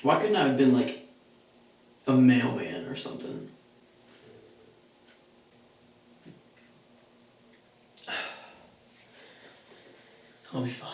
Why couldn't I have been like a mailman or something? I'll be fine.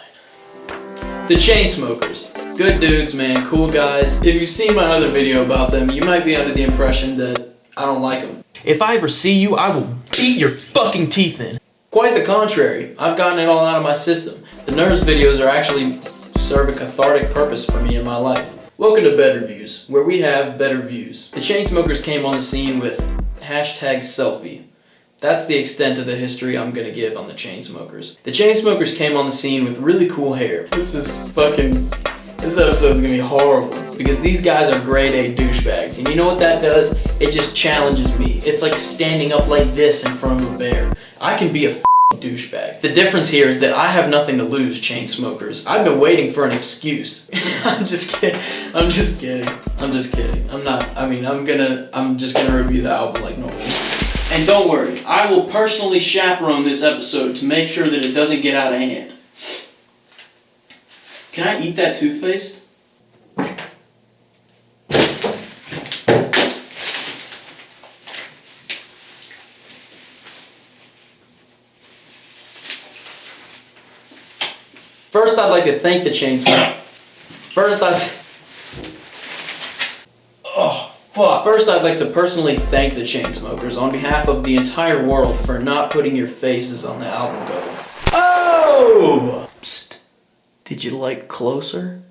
The Chainsmokers. Good dudes, man. Cool guys. If you've seen my other video about them, you might be under the impression that I don't like them. If I ever see you, I will beat your fucking teeth in. Quite the contrary. I've gotten it all out of my system. The Nerves videos are actually serve a cathartic purpose for me in my life. Welcome to Better Views, where we have better views. The Chainsmokers came on the scene with #selfie. That's the extent of the history I'm gonna give on the Chainsmokers. The Chainsmokers came on the scene with really cool hair. This episode's gonna be horrible because these guys are grade A douchebags. And you know what that does? It just challenges me. It's like standing up like this in front of a bear. I can be a douchebag. The difference here is that I have nothing to lose, Chainsmokers. I've been waiting for an excuse. I'm just kidding. I'm just kidding. I'm just kidding. I'm just gonna review the album like normal. And don't worry, I will personally chaperone this episode to make sure that it doesn't get out of hand. Can I eat that toothpaste? First, I'd like to thank the Chainsmokers. First, I'd like to personally thank the Chainsmokers on behalf of the entire world for not putting your faces on the album cover. Oh! Psst. Did you like Closer?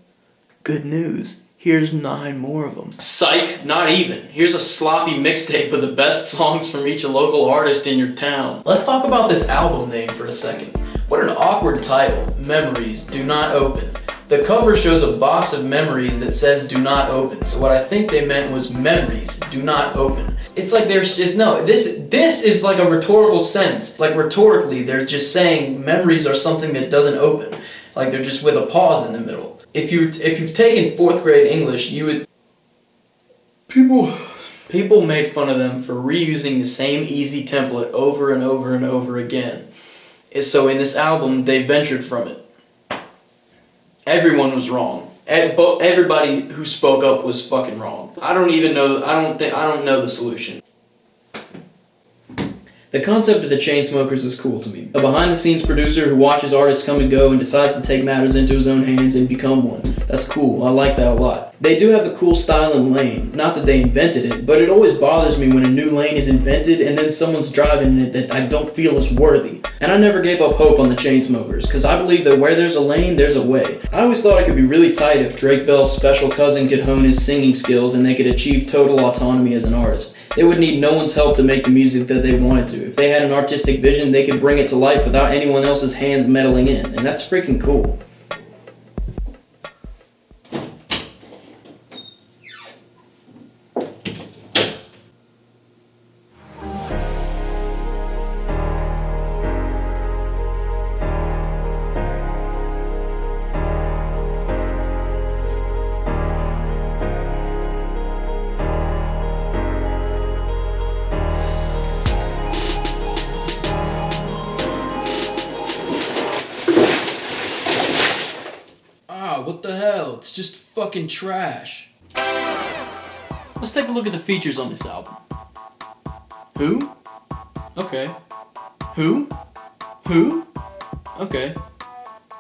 Good news. Here's 9 more of them. Psych, not even. Here's a sloppy mixtape of the best songs from each local artist in your town. Let's talk about this album name for a second. What an awkward title. Memories Do Not Open. The cover shows a box of memories that says do not open. So what I think they meant was memories do not open. It's like this is like a rhetorical sentence. Like rhetorically, they're just saying memories are something that doesn't open. Like they're just with a pause in the middle. If you've taken 4th grade English, you would... People made fun of them for reusing the same easy template over and over and over again. So in this album, they ventured from it. Everyone was wrong. Everybody who spoke up was fucking wrong. I don't know the solution. The concept of the Chainsmokers is cool to me. A behind-the-scenes producer who watches artists come and go and decides to take matters into his own hands and become one. That's cool. I like that a lot. They do have a cool style and lane. Not that they invented it, but it always bothers me when a new lane is invented and then someone's driving it that I don't feel is worthy. And I never gave up hope on the Chainsmokers, because I believe that where there's a lane, there's a way. I always thought it could be really tight if Drake Bell's special cousin could hone his singing skills and they could achieve total autonomy as an artist. They would need no one's help to make the music that they wanted to. If they had an artistic vision, they could bring it to life without anyone else's hands meddling in, and that's freaking cool. What the hell? It's just fucking trash. Let's take a look at the features on this album. Who? Okay. Who? Who? Okay.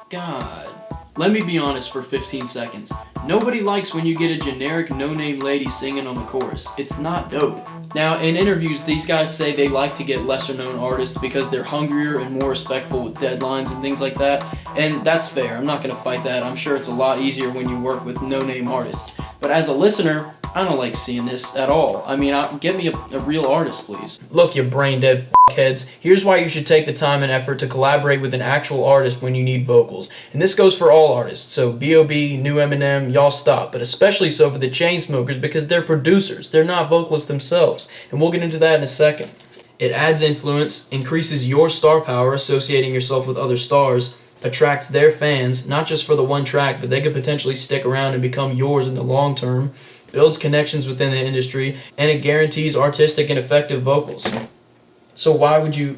God. Let me be honest for 15 seconds. Nobody likes when you get a generic no-name lady singing on the chorus. It's not dope. Now, in interviews, these guys say they like to get lesser-known artists because they're hungrier and more respectful with deadlines and things like that, and that's fair. I'm not going to fight that. I'm sure it's a lot easier when you work with no-name artists. But as a listener, I don't like seeing this at all. I mean, get me a real artist, please. Look, you brain-dead fuckheads. Here's why you should take the time and effort to collaborate with an actual artist when you need vocals. And this goes for all artists. So B.O.B., New Eminem, y'all stop. But especially so for the Chainsmokers because they're producers. They're not vocalists themselves. And we'll get into that in a second. It adds influence, increases your star power, associating yourself with other stars, attracts their fans, not just for the one track, but they could potentially stick around and become yours in the long term, builds connections within the industry, and it guarantees artistic and effective vocals. So why would you...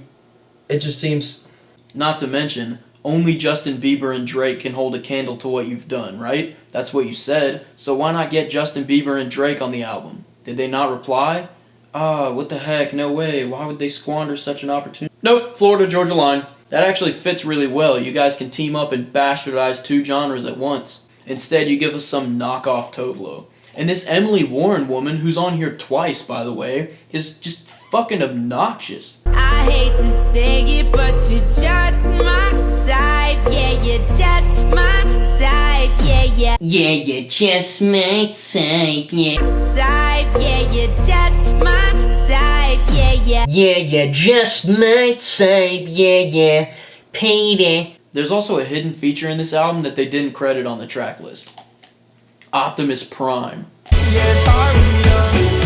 It just seems... Not to mention, only Justin Bieber and Drake can hold a candle to what you've done, right? That's what you said. So why not get Justin Bieber and Drake on the album? Did they not reply? What the heck, no way. Why would they squander such an opportunity? Nope, Florida Georgia Line. That actually fits really well. You guys can team up and bastardize two genres at once. Instead, you give us some knockoff Tovlo. And this Emily Warren woman, who's on here twice, by the way, is just fucking obnoxious. I hate to say it, but you're just my type. Yeah, you're just my type. Yeah, yeah. Yeah, you're just my type, yeah. Type. Yeah, you're just my type. Yeah, yeah. Yeah, you're just my type, yeah, yeah. Payday. There's also a hidden feature in this album that they didn't credit on the track list. Optimus Prime. Yeah, it's hard when you're young.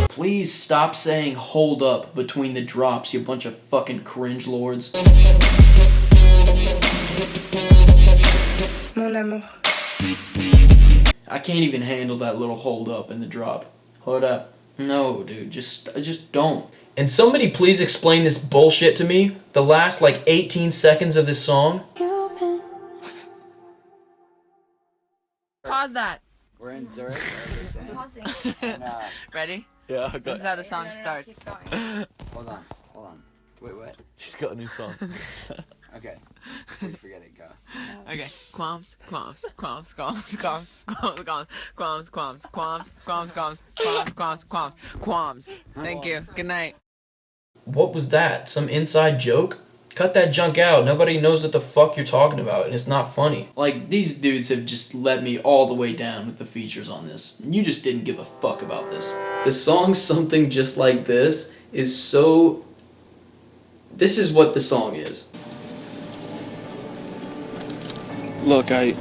Please stop saying hold up between the drops, you bunch of fucking cringe lords. Mon amour. I can't even handle that little hold up in the drop. Hold up. No, dude, just don't. And somebody please explain this bullshit to me. The last like 18 seconds of this song. Pause that. We're in Zurich. Ready? Yeah, I This got is how the song starts. Hold on. Wait, what? She's got a new song. Okay. Before you forget it, go. Okay. Qualms. Thank you. Good night. What was that? Some inside joke? Cut that junk out. Nobody knows what the fuck you're talking about, and it's not funny. Like, these dudes have just let me all the way down with the features on this. You just didn't give a fuck about this. The song Something Just Like This is so... This is what the song is. Look, I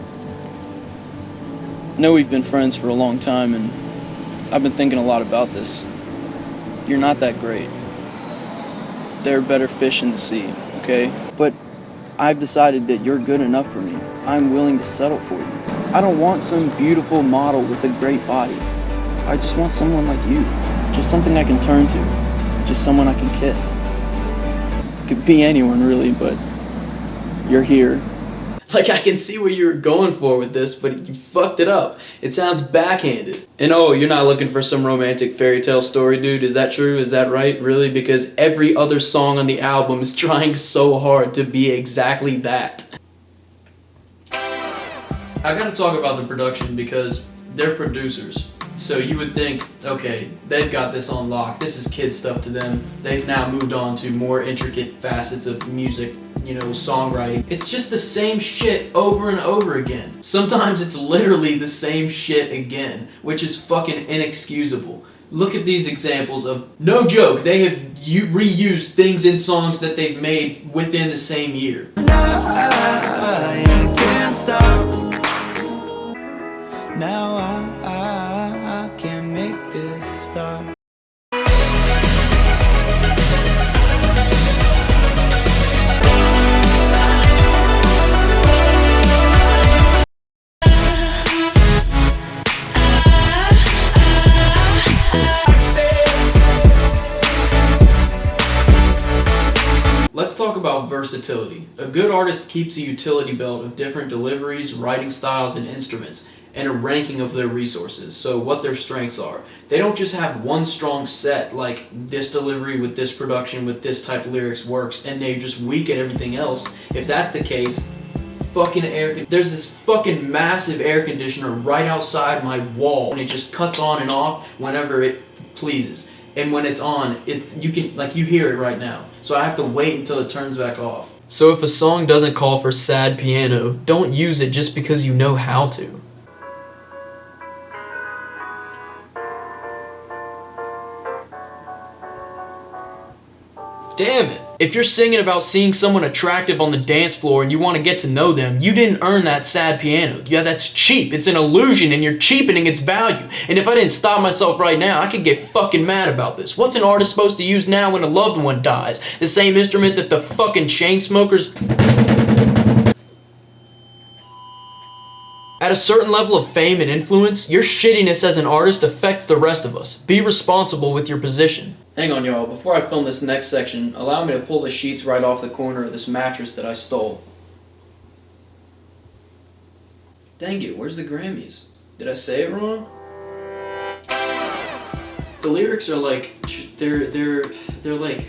know we've been friends for a long time, and I've been thinking a lot about this. You're not that great. There are better fish in the sea, okay? But I've decided that you're good enough for me. I'm willing to settle for you. I don't want some beautiful model with a great body. I just want someone like you. Just something I can turn to. Just someone I can kiss. Could be anyone really, but you're here. Like, I can see what you were going for with this, but you fucked it up. It sounds backhanded. And oh, you're not looking for some romantic fairy tale story, dude. Is that true? Is that right? Really? Because every other song on the album is trying so hard to be exactly that. I gotta talk about the production because they're producers. So you would think, okay, they've got this on lock. This is kid stuff to them. They've now moved on to more intricate facets of music, you know, songwriting. It's just the same shit over and over again. Sometimes it's literally the same shit again, which is fucking inexcusable. Look at these examples of, no joke, they have reused things in songs that they've made within the same year. I can't stop. Now I can't make this stop. Let's talk about versatility. A good artist keeps a utility belt of different deliveries, writing styles, and instruments, and a ranking of their resources, so what their strengths are. They don't just have one strong set, like this delivery with this production with this type of lyrics works, and they're just weak at everything else. If that's the case, there's this fucking massive air conditioner right outside my wall, and it just cuts on and off whenever it pleases. And when it's on, you hear it right now. So I have to wait until it turns back off. So if a song doesn't call for sad piano, don't use it just because you know how to. Damn it. If you're singing about seeing someone attractive on the dance floor and you want to get to know them, you didn't earn that sad piano. Yeah, that's cheap. It's an illusion and you're cheapening its value. And if I didn't stop myself right now, I could get fucking mad about this. What's an artist supposed to use now when a loved one dies? The same instrument that the fucking Chainsmokers... At At a certain level of fame and influence, your shittiness as an artist affects the rest of us. Be responsible with your position. Hang on, y'all. Before I film this next section, allow me to pull the sheets right off the corner of this mattress that I stole. Dang it, where's the Grammys? Did I say it wrong? The lyrics are like, they're like,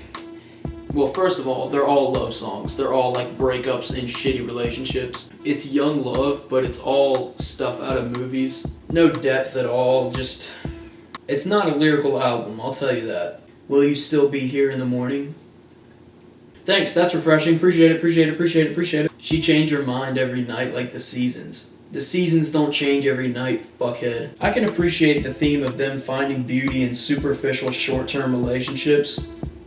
well, first of all, they're all love songs. They're all like breakups and shitty relationships. It's young love, but it's all stuff out of movies. No depth at all, just, it's not a lyrical album, I'll tell you that. Will you still be here in the morning? Thanks, that's refreshing. Appreciate it. She changed her mind every night like the seasons. The seasons don't change every night, fuckhead. I can appreciate the theme of them finding beauty in superficial short-term relationships,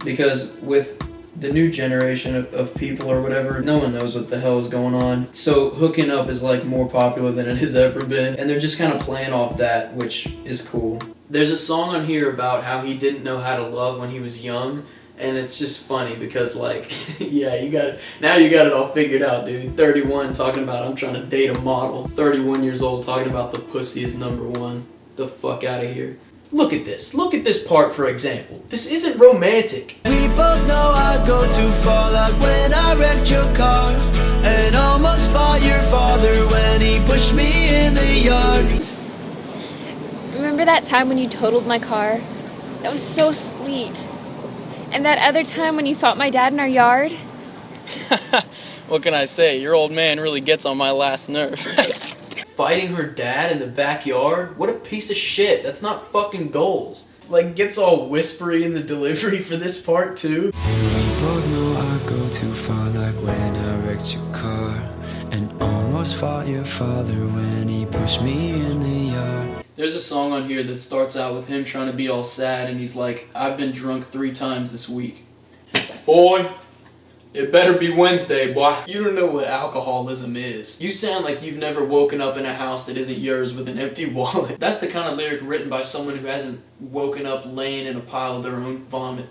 because with the new generation of people or whatever, no one knows what the hell is going on. So hooking up is like more popular than it has ever been, and they're just kind of playing off that, which is cool. There's a song on here about how he didn't know how to love when he was young, and it's just funny because, like, yeah, you got it all figured out, dude. 31 talking about I'm trying to date a model. 31 years old talking about the pussy is #1. The fuck out of here. Look at this. Look at this part, for example. This isn't romantic. We both know I go too far, like when I wrecked your car and almost fought your father when he pushed me in the yard. Remember that time when you totaled my car? That was so sweet. And that other time when you fought my dad in our yard? What can I say? Your old man really gets on my last nerve. Fighting her dad in the backyard? What a piece of shit. That's not fucking goals. Like, gets all whispery in the delivery for this part, too. We both know I go too far, like when I wrecked your car and almost fought your father when he pushed me in the yard. There's a song on here that starts out with him trying to be all sad, and he's like, I've been drunk 3 times this week. Boy, it better be Wednesday, boy. You don't know what alcoholism is. You sound like you've never woken up in a house that isn't yours with an empty wallet. That's the kind of lyric written by someone who hasn't woken up laying in a pile of their own vomit.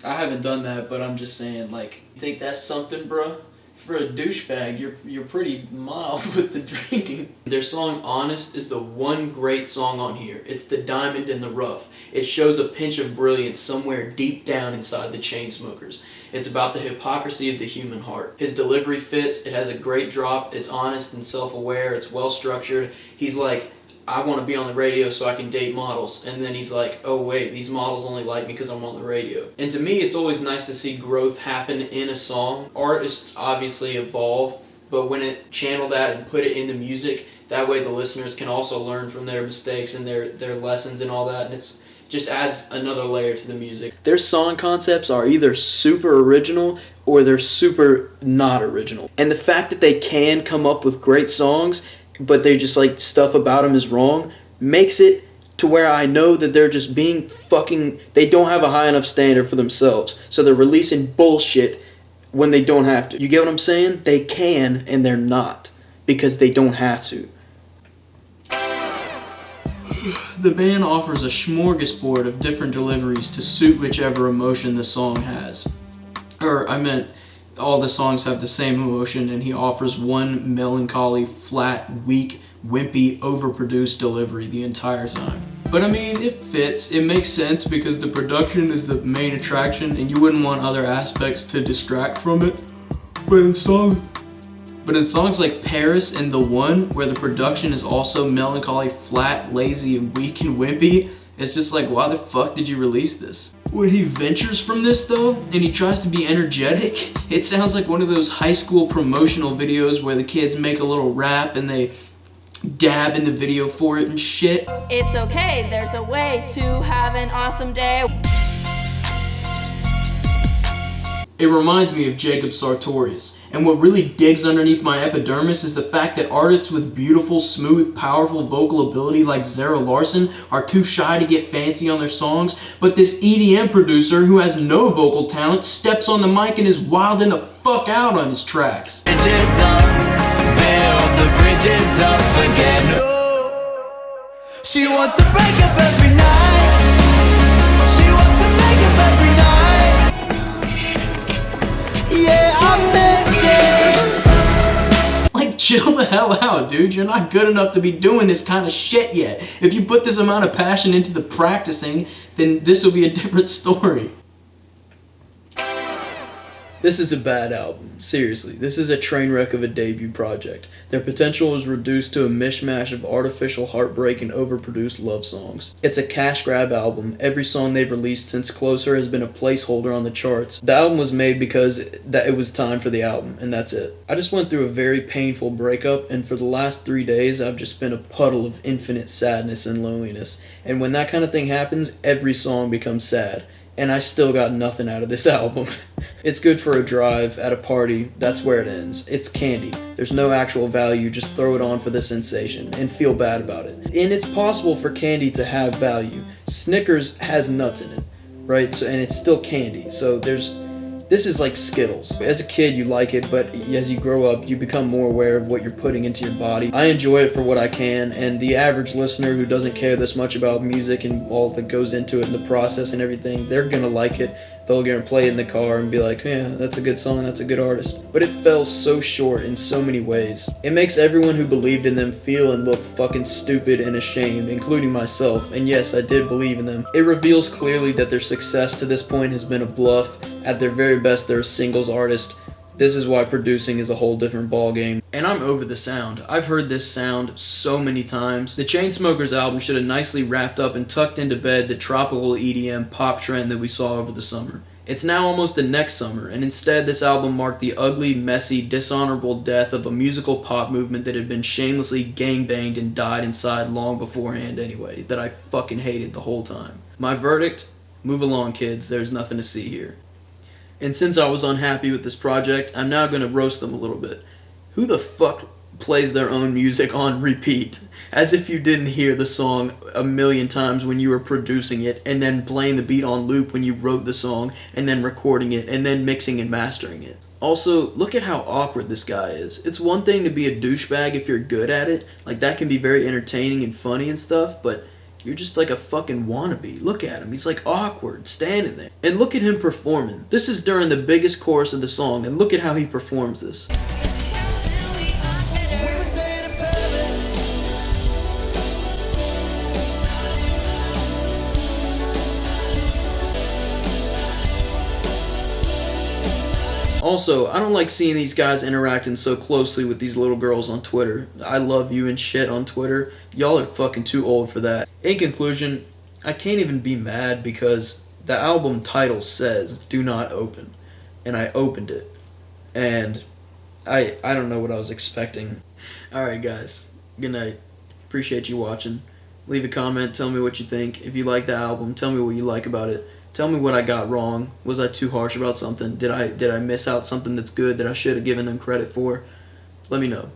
I haven't done that, but I'm just saying, like, you think that's something, bruh? For a douchebag, you're pretty mild with the drinking. Their song Honest is the one great song on here. It's the diamond in the rough. It shows a pinch of brilliance somewhere deep down inside the Chainsmokers. It's about the hypocrisy of the human heart. His delivery fits, it has a great drop, it's honest and self-aware, it's well structured. He's like, I want to be on the radio so I can date models. And then he's like, oh wait, these models only like me because I'm on the radio. And to me, it's always nice to see growth happen in a song. Artists obviously evolve, but when it channel that and put it into music, that way the listeners can also learn from their mistakes and their lessons and all that. And it's just adds another layer to the music. Their song concepts are either super original or they're super not original. And the fact that they can come up with great songs, but they just like stuff about them is wrong, makes it to where I know that they're just being fucking, they don't have a high enough standard for themselves. So they're releasing bullshit when they don't have to. You get what I'm saying? They can and they're not because they don't have to. The band offers a smorgasbord of different deliveries to suit whichever emotion the song has. Or, I meant, all the songs have the same emotion, and he offers one melancholy, flat, weak, wimpy, overproduced delivery the entire time. But I mean, it fits, it makes sense because the production is the main attraction, and you wouldn't want other aspects to distract from it. But in songs like Paris and The One, where the production is also melancholy, flat, lazy, and weak and wimpy, it's just like, why the fuck did you release this? When he ventures from this though, and he tries to be energetic, it sounds like one of those high school promotional videos where the kids make a little rap and they dab in the video for it and shit. It's okay, there's a way to have an awesome day. It reminds me of Jacob Sartorius, and what really digs underneath my epidermis is the fact that artists with beautiful, smooth, powerful vocal ability like Zara Larsson are too shy to get fancy on their songs, but this EDM producer who has no vocal talent steps on the mic and is wilding the fuck out on his tracks. Bridges up, build the bridges up again. She wants to break up every night. She wants to break up every night. Yeah, I meant it. Like, chill the hell out, dude. You're not good enough to be doing this kind of shit yet. If you put this amount of passion into the practicing, then this will be a different story. This is a bad album. Seriously, this is a train wreck of a debut project. Their potential is reduced to a mishmash of artificial heartbreak and overproduced love songs. It's a cash grab album. Every song they've released since Closer has been a placeholder on the charts. The album was made because it was time for the album, and that's it. I just went through a very painful breakup, and for the last 3 days I've just been a puddle of infinite sadness and loneliness. And when that kind of thing happens, every song becomes sad. And I still got nothing out of this album. It's good for a drive, at a party, that's where it ends. It's candy. There's no actual value, just throw it on for the sensation, and feel bad about it. And it's possible for candy to have value. Snickers has nuts in it, right? So, and it's still candy, so this is like Skittles. As a kid, you like it, but as you grow up, you become more aware of what you're putting into your body. I enjoy it for what I can, and the average listener who doesn't care this much about music and all that goes into it and the process and everything, they're gonna like it. They're gonna play it in the car and be like, yeah, that's a good song, that's a good artist. But it fell so short in so many ways. It makes everyone who believed in them feel and look fucking stupid and ashamed, including myself, and yes, I did believe in them. It reveals clearly that their success to this point has been a bluff. At their very best, they're a singles artist. This is why producing is a whole different ballgame. And I'm over the sound. I've heard this sound so many times. The Chainsmokers album should have nicely wrapped up and tucked into bed the tropical EDM pop trend that we saw over the summer. It's now almost the next summer, and instead this album marked the ugly, messy, dishonorable death of a musical pop movement that had been shamelessly gangbanged and died inside long beforehand anyway, that I fucking hated the whole time. My verdict? Move along, kids. There's nothing to see here. And since I was unhappy with this project, I'm now going to roast them a little bit. Who the fuck plays their own music on repeat? As if you didn't hear the song a million times when you were producing it, and then playing the beat on loop when you wrote the song, and then recording it, and then mixing and mastering it. Also, look at how awkward this guy is. It's one thing to be a douchebag if you're good at it. Like, that can be very entertaining and funny and stuff, but you're just like a fucking wannabe. Look at him. He's like awkward, standing there. And look at him performing. This is during the biggest chorus of the song, and look at how he performs this. Also, I don't like seeing these guys interacting so closely with these little girls on Twitter. I love you and shit on Twitter. Y'all are fucking too old for that. In conclusion, I can't even be mad because the album title says do not open. And I opened it. And I don't know what I was expecting. Alright guys, good night. Appreciate you watching. Leave a comment, tell me what you think. If you like the album, tell me what you like about it. Tell me what I got wrong. Was I too harsh about something? Did I miss out something that's good that I should have given them credit for? Let me know.